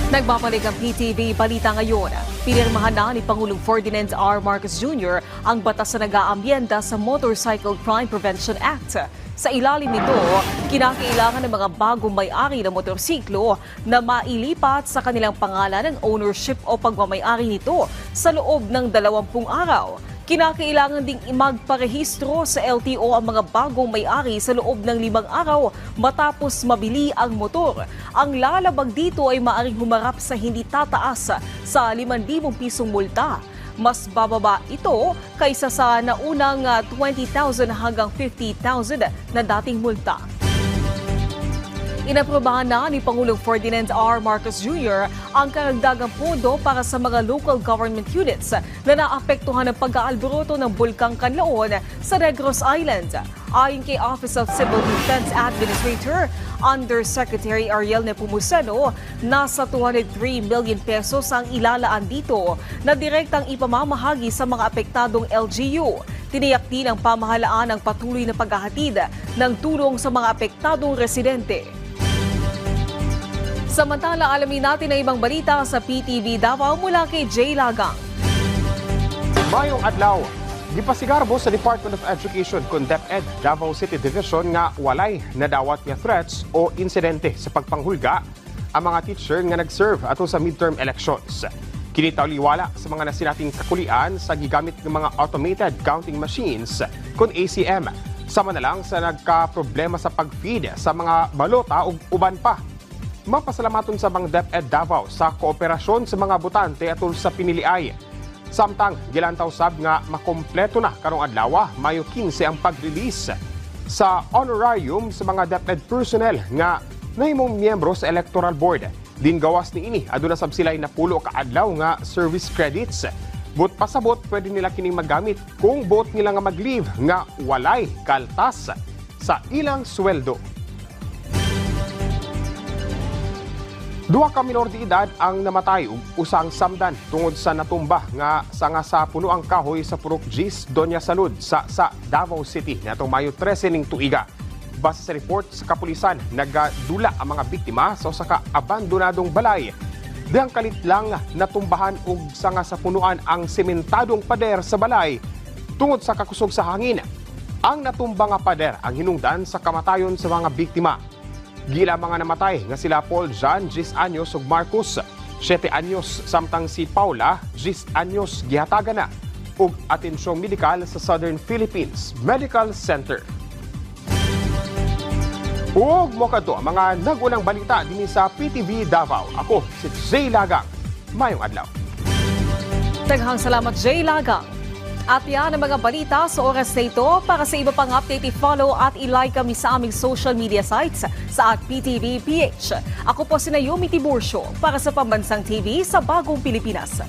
Nagbabalik ang PTV Balita ngayon. Pinirmahan na ni Pangulong Ferdinand R. Marcos Jr. ang batas na nag-aamyenda sa Motorcycle Crime Prevention Act. Sa ilalim nito, kinakailangan ng mga bagong may-ari ng motorsiklo na mailipat sa kanilang pangalan ng ownership o pagmamay-ari nito sa loob ng 20 araw. Kinakailangan ding magparehistro sa LTO ang mga bagong may-ari sa loob ng 5 araw matapos mabili ang motor. Ang lalabag dito ay maaaring humarap sa hindi tataas sa 5,000 pisong multa. Mas bababa ito kaysa sa naunang 20,000 hanggang 50,000 na dating multa. Inaprobahan na ni Pangulong Ferdinand R. Marcos Jr. ang karagdagang pondo para sa mga local government units na naapektuhan ng pag-aalboroto ng Bulkang Kanlaon sa Negros Island. Ayon kay Office of Civil Defense Administrator, Undersecretary Ariel Nepomuceno, nasa 203 million pesos ang ilalaan dito na direktang ipamamahagi sa mga apektadong LGU. Tiniyak din ng pamahalaan ang patuloy na paghahatid ng tulong sa mga apektadong residente. Samantala, alamin natin ang ibang balita sa PTV Davao mula kay Jay Lagang. Mayong adlaw, gipasigarbo sa Department of Education kung DepEd Davao City Division nga walay nadawat nga threats o insidente sa pagpanghulga ang mga teacher nga nag-serve ato sa midterm elections. Kinitawliwala sa mga nasinating kakulian sa gigamit ng mga automated counting machines kung ACM. Sama na lang sa nagka-problema sa pag-feed sa mga balota ug uban pa. Mapasalamaton sa mga DepEd Davao sa kooperasyon sa mga botante atol sa piniliay. Samtang gilantaw sab nga makompleto na karong adlaw, Mayo 15 ang pag-release sa honorarium sa mga DepEd personnel nga nahimong miyembro sa Electoral Board. Din gawas ni ini aduna sab sila napulo ka adlaw nga service credits. But pasabot pwede nila kining magamit kung bot nila nga mag-leave nga walay kaltas sa ilang sweldo. 2 ka minor de edad ang namatay ug usang samdan tungod sa natumba nga sanga sa puno ang kahoy sa Purok Gis, Doña Salud sa Davao City natong Mayo 13 ning tuiga. Base sa report sa kapulisan, nagadula ang mga biktima sa usa ka abandonadong balay. Dihang kalit lang natumbahan ug sanga sa punuan ang sementadong pader sa balay tungod sa kakusog sa hangin. Ang natumba nga pader ang hinungdan sa kamatayon sa mga biktima. Gila mga namatay nga sila Paul John, 10 anyos ug Marcos, 7 anyos, samtang si Paula, 10 anyos gihatagan na ug atensyong medikal sa Southern Philippines Medical Center. Ug mo kadto ang mga nagunang balita dinhi sa PTV Davao. Ako si Jay Lagang. Mayong adlaw. Daghang salamat Jay Lagang. At yan ang mga balita sa oras na ito. Para sa iba pang update, i-follow at i-like kami sa aming social media sites sa @PTVPH. Ako po si Naomi Tiburcio para sa Pambansang TV sa Bagong Pilipinas.